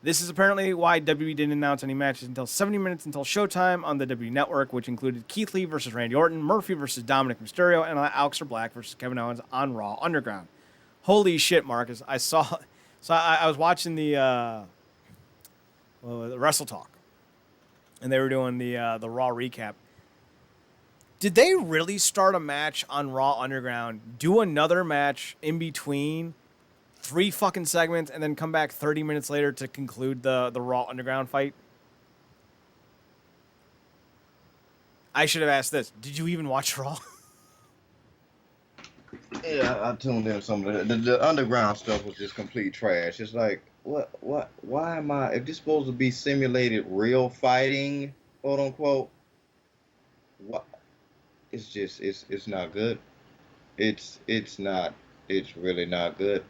This is apparently why WWE didn't announce any matches until 70 minutes until Showtime on the WWE Network, which included Keith Lee versus Randy Orton, Murphy versus Dominic Mysterio, and Aleister Black versus Kevin Owens on Raw Underground. Holy shit, Marcus! I was watching the Wrestle Talk, and they were doing the Raw recap. Did they really start a match on Raw Underground, do another match in between 3 fucking segments, and then come back 30 minutes later to conclude the Raw Underground fight? I should have asked this. Did you even watch Raw? yeah, I tuned in some of the underground stuff was just complete trash. It's like, why am I? If this supposed to be simulated real fighting, quote unquote, what? It's just it's not good. It's not. It's really not good.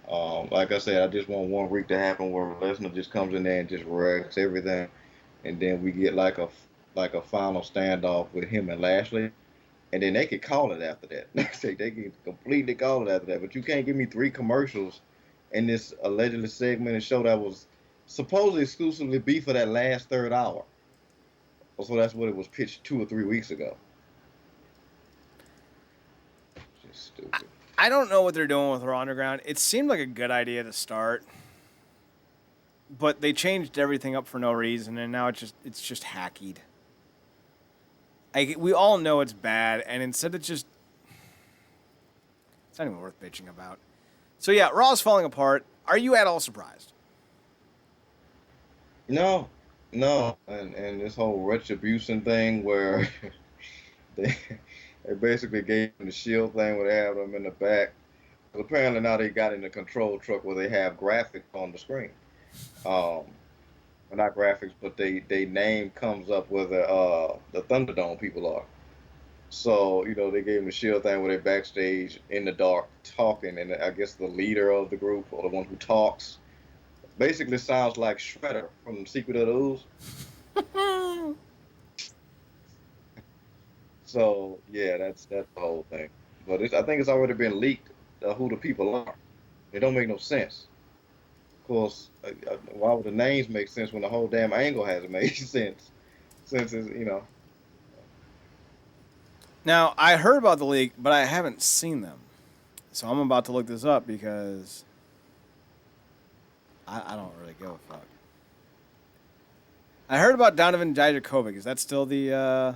Like I said, I just want one week to happen where Lesnar just comes in there and just wrecks everything, and then we get like a final standoff with him and Lashley, and then they could call it after that. They can completely call it after that. But you can't give me 3 commercials in this allegedly segmented show that was supposedly exclusively be for that last third hour. So that's what it was pitched 2 or 3 weeks ago. Just stupid. I don't know what they're doing with Raw Underground. It seemed like a good idea to start, but they changed everything up for no reason, and now it's just hacked. We all know it's bad, and instead it's not even worth bitching about. So yeah, Raw's falling apart. Are you at all surprised? No, no, and this whole retribution thing where they they basically gave them the shield thing where they have them in the back. But apparently now they got in the control truck where they have graphics on the screen. Um, well, not graphics, but they name comes up where the Thunderdome people are. So they gave them the shield thing where they backstage in the dark talking, and I guess the leader of the group or the one who talks basically sounds like Shredder from Secret of the Ooze. So yeah, that's the whole thing. But I think it's already been leaked who the people are. It don't make no sense. Of course, why would the names make sense when the whole damn angle hasn't made sense? Since it's. Now, I heard about the leak, but I haven't seen them. So I'm about to look this up because I don't really give a fuck. I heard about Donovan Dijakovic. Is that still the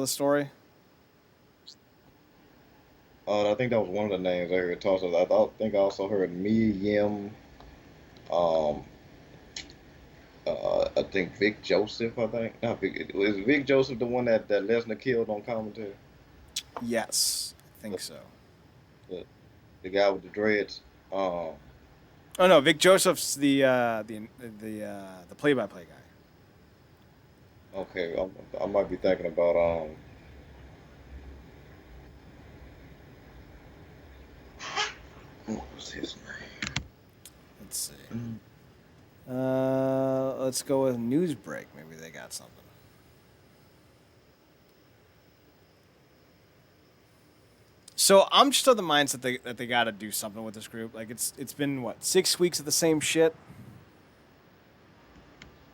story? I think that was one of the names I heard tossed. Think I also heard Mia Yim. Um, I think Vic Joseph. I think not Vic. Was Vic Joseph the one that Lesnar killed on commentary? Yes, I think so. The guy with the dreads. Oh no, Vic Joseph's the play-by-play guy. Okay, I might be thinking about what was his name? Let's see. Mm. Let's go with news break. Maybe they got something. So I'm just of the mindset that they got to do something with this group. Like it's been what 6 weeks of the same shit.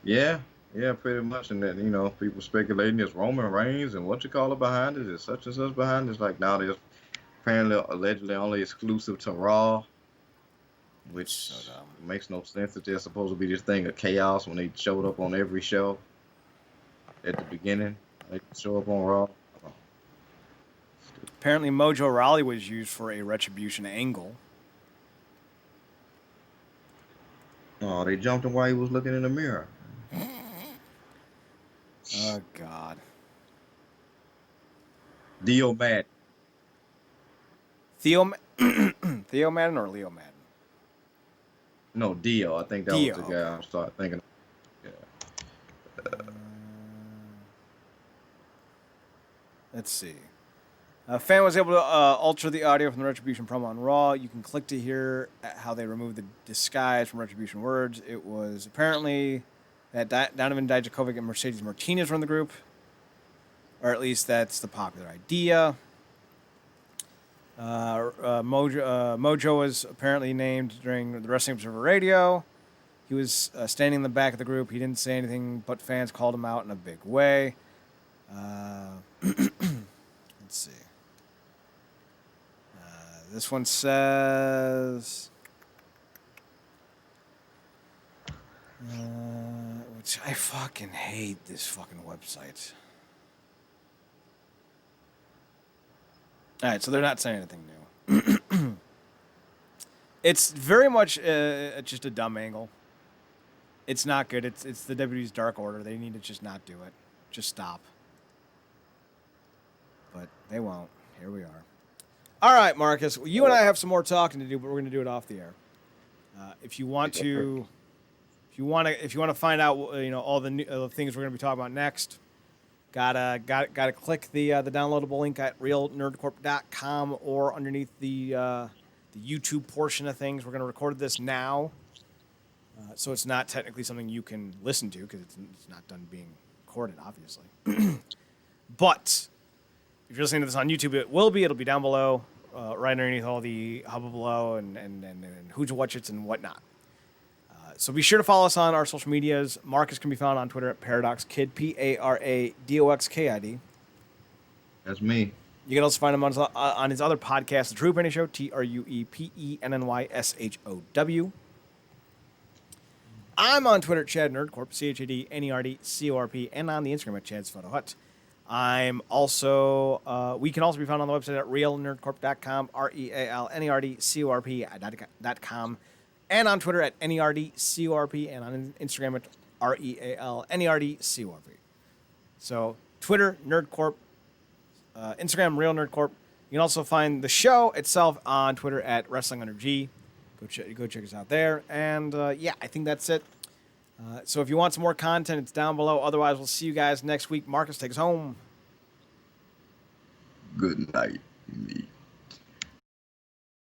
Yeah, yeah, pretty much. And then people speculating it's Roman Reigns and what you call it behind it is such and such behind it. It's like now they're apparently allegedly only exclusive to Raw, It's so which dumb. makes no sense that they're supposed to be this thing of chaos when they showed up on every show at the beginning. They show up on Raw. Oh, Apparently, Mojo Rawley was used for a retribution angle. oh, they jumped him while he was looking in the mirror. Oh God. Dio Mad. Theo Theo Madden or Leo Madden? No, Dio. I think that was Dio. the Okay. guy I started thinking. Yeah. Let's see. A fan was able to alter the audio from the Retribution promo on Raw. You can click to hear how they removed the disguise from Retribution words. It was apparently that Donovan Dijakovic and Mercedes Martinez were in the group, or at least that's the popular idea. Mojo was apparently named during the Wrestling Observer Radio. He was standing in the back of the group. He didn't say anything, but fans called him out in a big way. Let's see. This one says, which I fucking hate this fucking website. All right, so they're not saying anything new. It's very much just a dumb angle. It's not good. It's the WWE's Dark Order. They need to just not do it. Just stop. But they won't. Here we are. All right, Marcus. Well, you and I have some more talking to do, but we're going to do it off the air. If you want to find out, all the things we're going to be talking about next, gotta click the downloadable link at realnerdcorp.com or underneath the YouTube portion of things. We're going to record this now, so it's not technically something you can listen to because it's not done being recorded, obviously. But if you're listening to this on YouTube, it will be. It'll be down below, right underneath all the hubba below and who's watch it's and whatnot. So be sure to follow us on our social medias. Marcus can be found on Twitter at ParadoxKid, ParadoxKid. That's me. You can also find him on his other podcast, The True Penny Show, TruePennyShow. I'm on Twitter at Chad Nerdcorp, ChadNerdcorp, and on the Instagram at Chad's Photo Hut. I'm also, we can also be found on the website at realnerdcorp.com, RealNerdcorp.com, and on Twitter at NERDCORP, and on Instagram at RealNERDCORP. So, Twitter, Nerdcorp, Instagram, Real Nerdcorp. You can also find the show itself on Twitter at Wrestling Under G. Go check us out there. And, yeah, I think that's it. So if you want some more content, it's down below. Otherwise, we'll see you guys next week. Marcus, take us home. Good night, me.